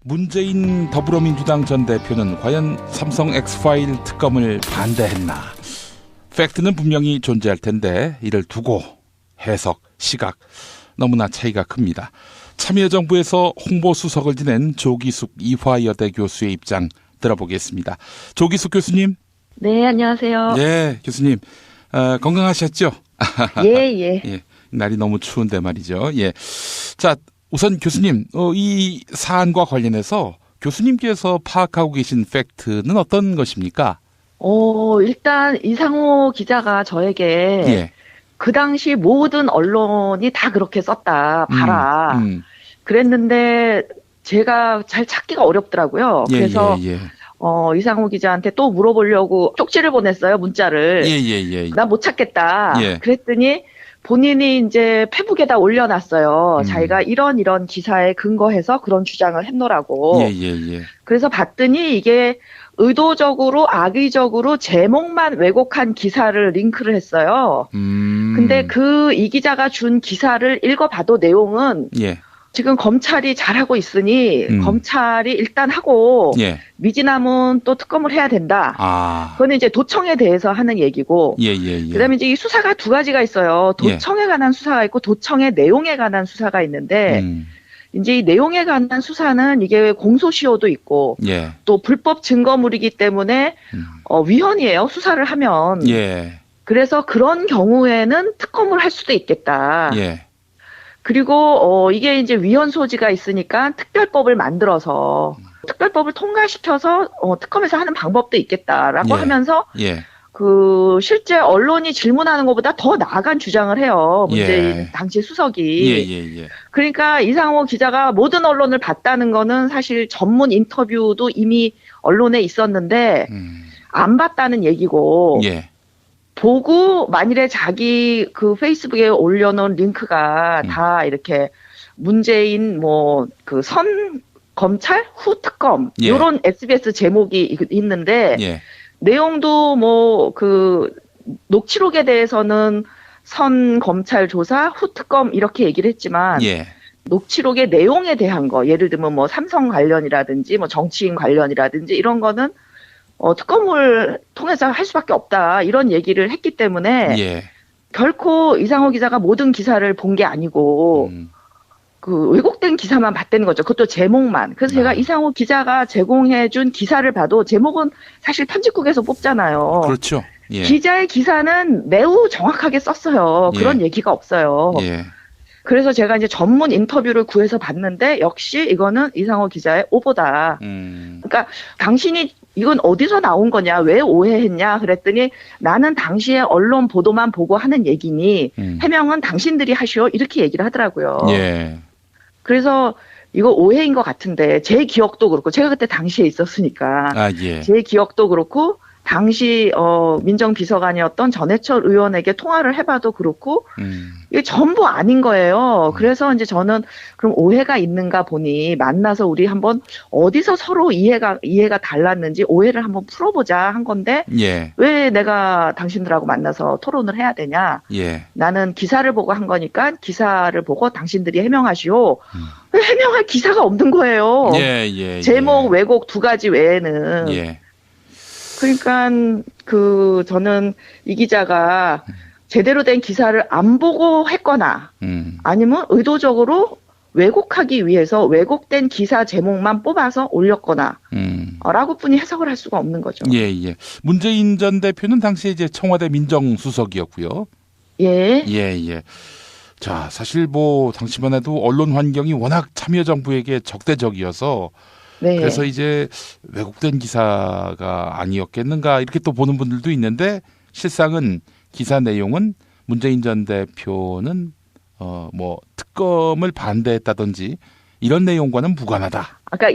문재인 더불어민주당 전 대표는 과연 삼성 엑스파일 특검을 반대했나? 팩트는 분명히 존재할 텐데 이를 두고 해석, 시각 너무나 차이가 큽니다. 참여정부에서 홍보수석을 지낸 조기숙 이화여대 교수의 입장 들어보겠습니다. 조기숙 교수님. 네, 안녕하세요. 네, 교수님. 건강하셨죠? 예. 예, 날이 너무 추운데 말이죠. 예. 자, 우선 교수님, 이 사안과 관련해서 교수님께서 파악하고 계신 팩트는 어떤 것입니까? 일단 이상호 기자가 저에게 예. 그 당시 모든 언론이 다 그렇게 썼다. 봐라. 그랬는데 제가 잘 찾기가 어렵더라고요. 그래서 이상호 기자한테 또 물어보려고 쪽지를 보냈어요. 문자를. 나 못 찾겠다. 그랬더니 본인이 이제 페북에다 올려놨어요. 자기가 이런 기사에 근거해서 그런 주장을 했노라고. 그래서 봤더니 이게 의도적으로 악의적으로 제목만 왜곡한 기사를 링크를 했어요. 근데 이 기자가 준 기사를 읽어봐도 내용은 지금 검찰이 잘하고 있으니 검찰이 일단 하고 미진하면 또 특검을 해야 된다. 그거는 이제 도청에 대해서 하는 얘기고 그다음에 이제 이 수사가 두 가지가 있어요. 도청에 관한 수사가 있고 도청의 내용에 관한 수사가 있는데 이제 이 내용에 관한 수사는 이게 공소시효도 있고 또 불법 증거물이기 때문에 위헌이에요. 수사를 하면. 그래서 그런 경우에는 특검을 할 수도 있겠다. 그리고 이게 이제 위헌 소지가 있으니까 특별법을 만들어서 특별법을 통과시켜서 특검에서 하는 방법도 있겠다라고 하면서 실제 언론이 질문하는 것보다 더 나아간 주장을 해요. 문재인 당시 수석이. 그러니까 이상호 기자가 모든 언론을 봤다는 거는 사실 전문 인터뷰도 이미 언론에 있었는데 안 봤다는 얘기고 보고 만일에 자기 그 페이스북에 올려놓은 링크가 다 이렇게 문재인 선 검찰 후 특검 이런 SBS 제목이 있는데 내용도 녹취록에 대해서는 선 검찰 조사 후 특검 이렇게 얘기를 했지만 녹취록의 내용에 대한 거 예를 들면 삼성 관련이라든지 정치인 관련이라든지 이런 거는 특검을 통해서 할 수밖에 없다 이런 얘기를 했기 때문에 결코 이상호 기자가 모든 기사를 본 게 아니고 왜곡된 기사만 봤다는 거죠. 그것도 제목만. 그래서 제가 이상호 기자가 제공해준 기사를 봐도 제목은 사실 편집국에서 뽑잖아요. 그렇죠. 기자의 기사는 매우 정확하게 썼어요. 그런 얘기가 없어요. 그래서 제가 이제 전문 인터뷰를 구해서 봤는데 역시 이거는 이상호 기자의 오보다. 그러니까 당신이 이건 어디서 나온 거냐, 왜 오해했냐 그랬더니 나는 당시에 언론 보도만 보고 하는 얘기니 해명은 당신들이 하시오 이렇게 얘기를 하더라고요. 그래서 이거 오해인 것 같은데 제 기억도 그렇고 제가 그때 당시에 있었으니까 제 기억도 그렇고 당시 민정비서관이었던 전해철 의원에게 통화를 해봐도 그렇고 이게 전부 아닌 거예요. 그래서 이제 저는 그럼 오해가 있는가 보니 만나서 우리 한번 어디서 서로 이해가 달랐는지 오해를 한번 풀어보자 한 건데 왜 내가 당신들하고 만나서 토론을 해야 되냐. 나는 기사를 보고 한 거니까 기사를 보고 당신들이 해명하시오. 왜 해명할 기사가 없는 거예요. 제목 왜곡 두 가지 외에는. 그러니까 저는 이 기자가 제대로 된 기사를 안 보고 했거나 아니면 의도적으로 왜곡하기 위해서 왜곡된 기사 제목만 뽑아서 올렸거나 라고뿐이 해석을 할 수가 없는 거죠. 문재인 전 대표는 당시에 이제 청와대 민정수석이었고요. 자, 사실 당시만 해도 언론 환경이 워낙 참여정부에게 적대적이어서 그래서 이제 왜곡된 기사가 아니었겠는가 이렇게 또 보는 분들도 있는데 실상은 기사 내용은 문재인 전 대표는 특검을 반대했다든지 이런 내용과는 무관하다. 그러니까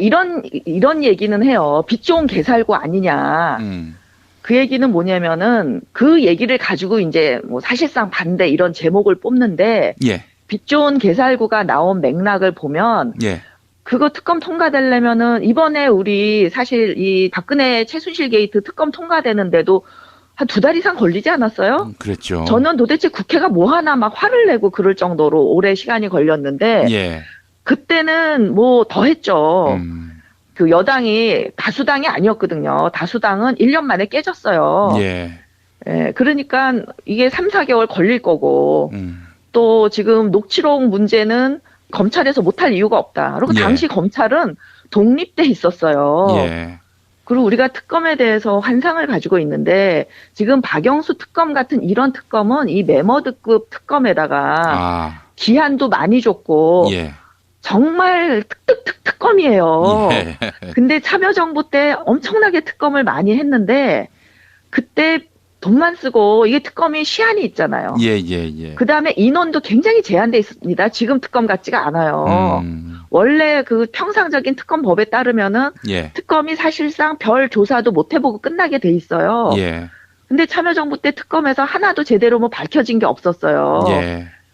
이런 얘기는 해요. 빛 좋은 개살구 아니냐. 그 얘기는 뭐냐면은 그 얘기를 가지고 이제 사실상 반대 이런 제목을 뽑는데 빛 좋은 개살구가 나온 맥락을 보면 그거 특검 통과되려면은 이번에 우리 사실 이 박근혜 최순실 게이트 특검 통과되는데도 한 2달 이상 걸리지 않았어요? 그랬죠. 저는 도대체 국회가 뭐 하나 막 화를 내고 그럴 정도로 오래 시간이 걸렸는데 그때는 더 했죠. 그 여당이 다수당이 아니었거든요. 다수당은 1년 만에 깨졌어요. 예. 예, 그러니까 이게 3, 4개월 걸릴 거고, 또 지금 녹취록 문제는 검찰에서 못할 이유가 없다. 그리고 당시 검찰은 독립돼 있었어요. 예. 그리고 우리가 특검에 대해서 환상을 가지고 있는데 지금 박영수 특검 같은 이런 특검은 이 메머드급 특검에다가 기한도 많이 줬고 정말 특검이에요. 근데 참여정부 때 엄청나게 특검을 많이 했는데 그때 돈만 쓰고 이게 특검이 시한이 있잖아요. 그 다음에 인원도 굉장히 제한돼 있습니다. 지금 특검 같지가 않아요. 원래 그 평상적인 특검법에 따르면은 특검이 사실상 별 조사도 못 해보고 끝나게 돼 있어요. 근데 참여정부 때 특검에서 하나도 제대로 뭐 밝혀진 게 없었어요.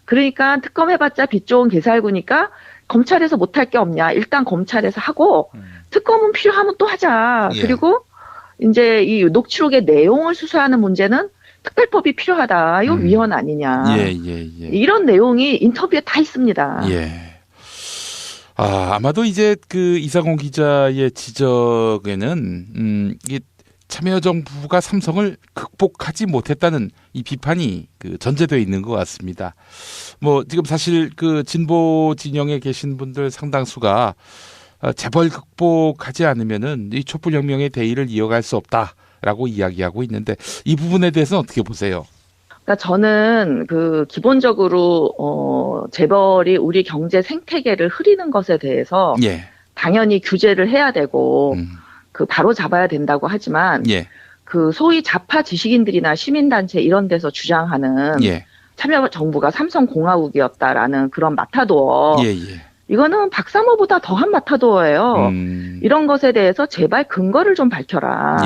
그러니까 특검 해봤자 빚 좋은 개살구니까 검찰에서 못할 게 없냐. 일단 검찰에서 하고 특검은 필요하면 또 하자. 그리고 이제 이 녹취록의 내용을 수사하는 문제는 특별법이 필요하다. 이거 위헌 아니냐. 이런 내용이 인터뷰에 다 있습니다. 아마도 이제 그 이상호 기자의 지적에는 이게 참여정부가 삼성을 극복하지 못했다는 이 비판이 그 전제되어 있는 것 같습니다. 뭐 지금 사실 그 진보 진영에 계신 분들 상당수가 재벌 극복하지 않으면은 이 촛불혁명의 대의를 이어갈 수 없다라고 이야기하고 있는데 이 부분에 대해서는 어떻게 보세요? 그러니까 저는 그 기본적으로 재벌이 우리 경제 생태계를 흐리는 것에 대해서 당연히 규제를 해야 되고 그 바로 잡아야 된다고 하지만 그 소위 좌파 지식인들이나 시민단체 이런 데서 주장하는 참여정부가 삼성공화국이었다라는 그런 마타도어 이거는 박사모보다 더한 마타도어예요. 이런 것에 대해서 제발 근거를 좀 밝혀라.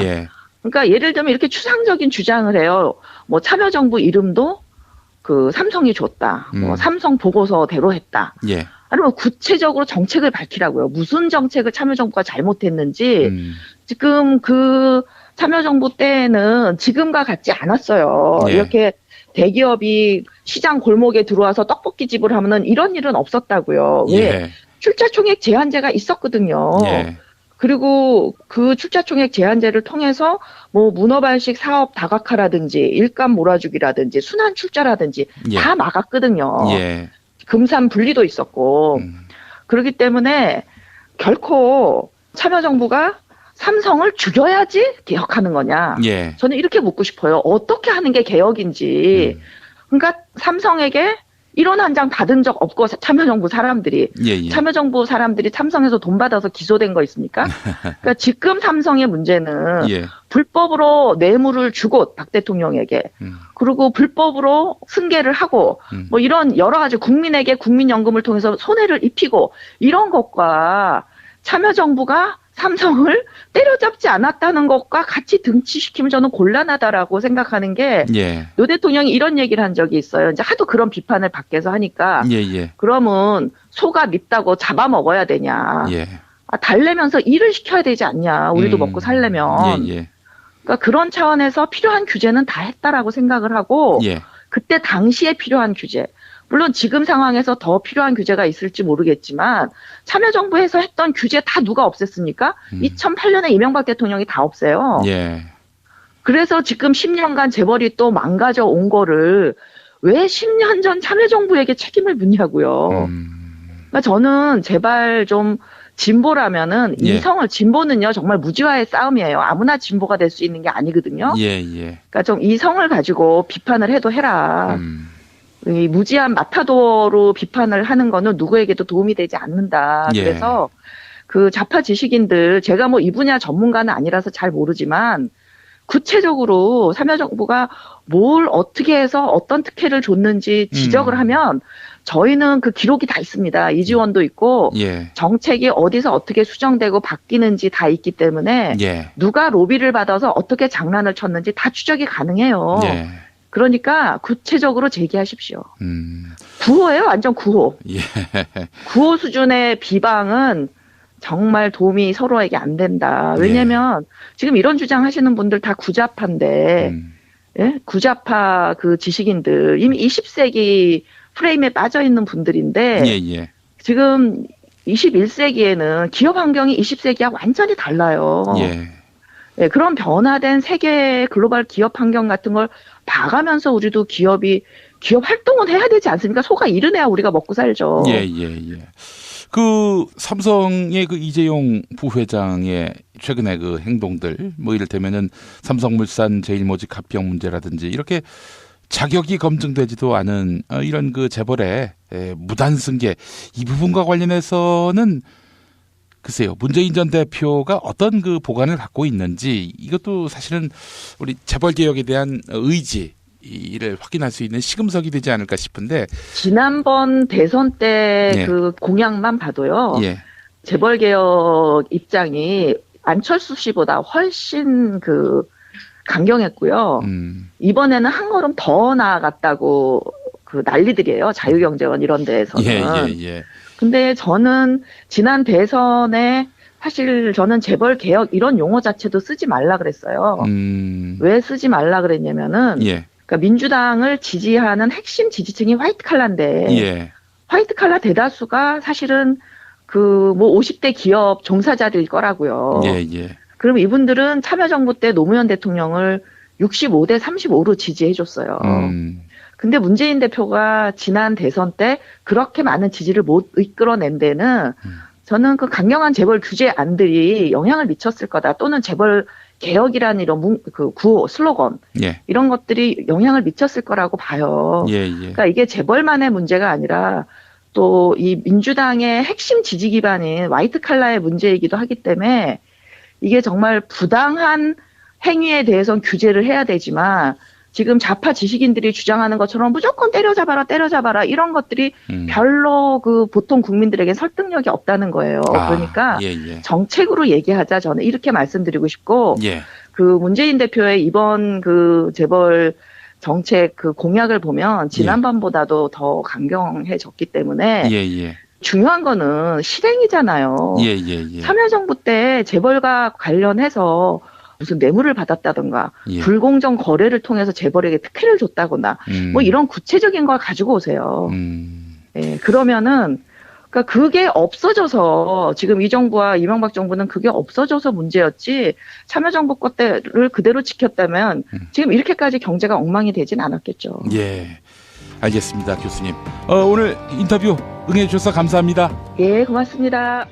그러니까 예를 들면 이렇게 추상적인 주장을 해요. 뭐 참여정부 이름도 그 삼성이 줬다. 뭐 삼성 보고서대로 했다. 아니면 구체적으로 정책을 밝히라고요. 무슨 정책을 참여정부가 잘못했는지 지금 그 참여정부 때는 지금과 같지 않았어요. 이렇게 대기업이 시장 골목에 들어와서 떡볶이 집을 하면은 이런 일은 없었다고요. 왜? 출자총액 제한제가 있었거든요. 그리고 그 출자총액 제한제를 통해서 뭐 문어발식 사업 다각화라든지 일감 몰아주기라든지 순환 출자라든지 다 막았거든요. 금산 분리도 있었고 그렇기 때문에 결코 참여정부가 삼성을 죽여야지 개혁하는 거냐. 저는 이렇게 묻고 싶어요. 어떻게 하는 게 개혁인지. 그러니까 삼성에게 1원 한 장 받은 적 없고 참여정부 사람들이. 참여정부 사람들이 삼성에서 돈 받아서 기소된 거 있습니까? 그러니까 지금 삼성의 문제는 불법으로 뇌물을 주고 박 대통령에게 그리고 불법으로 승계를 하고 뭐 이런 여러 가지 국민에게 국민연금을 통해서 손해를 입히고 이런 것과 참여정부가 삼성을 때려잡지 않았다는 것과 같이 등치시키면 저는 곤란하다라고 생각하는 게 노 대통령이 이런 얘기를 한 적이 있어요. 이제 하도 그런 비판을 밖에서 하니까 그러면 소가 밉다고 잡아먹어야 되냐. 달래면서 일을 시켜야 되지 않냐. 우리도 먹고 살려면. 그러니까 그런 차원에서 필요한 규제는 다 했다라고 생각을 하고 그때 당시에 필요한 규제. 물론 지금 상황에서 더 필요한 규제가 있을지 모르겠지만 참여정부에서 했던 규제 다 누가 없앴습니까? 2008년에 이명박 대통령이 다 없애요. 그래서 지금 10년간 재벌이 또 망가져 온 거를 왜 10년 전 참여정부에게 책임을 묻냐고요. 그러니까 저는 제발 좀 진보라면은 이성을 진보는요 정말 무지와의 싸움이에요. 아무나 진보가 될 수 있는 게 아니거든요. 그러니까 좀 이성을 가지고 비판을 해도 해라. 이 무지한 마타도어로 비판을 하는 거는 누구에게도 도움이 되지 않는다. 그래서 그 좌파 지식인들 제가 뭐 이 분야 전문가는 아니라서 잘 모르지만 구체적으로 참여정부가 뭘 어떻게 해서 어떤 특혜를 줬는지 지적을 하면 저희는 그 기록이 다 있습니다. 이지원도 있고 정책이 어디서 어떻게 수정되고 바뀌는지 다 있기 때문에 누가 로비를 받아서 어떻게 장난을 쳤는지 다 추적이 가능해요. 그러니까 구체적으로 제기하십시오. 구호예요, 완전 구호. 구호 수준의 비방은 정말 도움이 서로에게 안 된다. 왜냐면 지금 이런 주장하시는 분들 다 구좌파인데, 구좌파 그 지식인들 이미 20세기 프레임에 빠져 있는 분들인데 지금 21세기에는 기업 환경이 20세기와 완전히 달라요. 예. 네, 그런 변화된 세계 글로벌 기업 환경 같은 걸 봐가면서 우리도 기업 활동은 해야 되지 않습니까? 소가 이르내야 우리가 먹고 살죠. 예. 그 삼성의 그 이재용 부회장의 최근에 그 행동들, 뭐 이를테면은 삼성물산 제일모직 합병 문제라든지 이렇게 자격이 검증되지도 않은 이런 그 재벌의 무단 승계, 이 부분과 관련해서는 글쎄요, 문재인 전 대표가 어떤 그 보관을 갖고 있는지, 이것도 사실은 우리 재벌 개혁에 대한 의지를 확인할 수 있는 시금석이 되지 않을까 싶은데, 지난번 대선 때 그 공약만 봐도요. 재벌 개혁 입장이 안철수 씨보다 훨씬 그 강경했고요. 이번에는 한 걸음 더 나아갔다고 그 난리들이에요. 자유경제원 이런 데에서는. 근데 저는 지난 대선에 사실 저는 재벌 개혁 이런 용어 자체도 쓰지 말라 그랬어요. 왜 쓰지 말라 그랬냐면은 그러니까 민주당을 지지하는 핵심 지지층이 화이트 칼라인데 화이트 칼라 대다수가 사실은 그 뭐 50대 기업 종사자들일 거라고요. 그럼 이분들은 참여정부 때 노무현 대통령을 65대 35로 지지해줬어요. 근데 문재인 대표가 지난 대선 때 그렇게 많은 지지를 못 이끌어낸 데는 저는 그 강경한 재벌 규제안들이 영향을 미쳤을 거다. 또는 재벌 개혁이라는 이런 그 구호, 슬로건 이런 것들이 영향을 미쳤을 거라고 봐요. 그러니까 이게 재벌만의 문제가 아니라 또 이 민주당의 핵심 지지 기반인 화이트 칼라의 문제이기도 하기 때문에 이게 정말 부당한 행위에 대해서는 규제를 해야 되지만 지금 좌파 지식인들이 주장하는 것처럼 무조건 때려잡아라 이런 것들이 별로 그 보통 국민들에게 설득력이 없다는 거예요. 그러니까 정책으로 얘기하자, 저는 이렇게 말씀드리고 싶고 그 문재인 대표의 이번 그 재벌 정책 그 공약을 보면 지난번보다도 더 강경해졌기 때문에 중요한 거는 실행이잖아요. 참여정부 때 재벌과 관련해서 무슨 뇌물을 받았다던가 불공정 거래를 통해서 재벌에게 특혜를 줬다거나 뭐 이런 구체적인 걸 가지고 오세요. 그러면은 그러니까 그게 없어져서 지금 이 정부와 이명박 정부는 그게 없어져서 문제였지 참여정부 것들을 그대로 지켰다면 지금 이렇게까지 경제가 엉망이 되진 않았겠죠. 알겠습니다, 교수님. 오늘 인터뷰 응해 주셔서 감사합니다. 고맙습니다.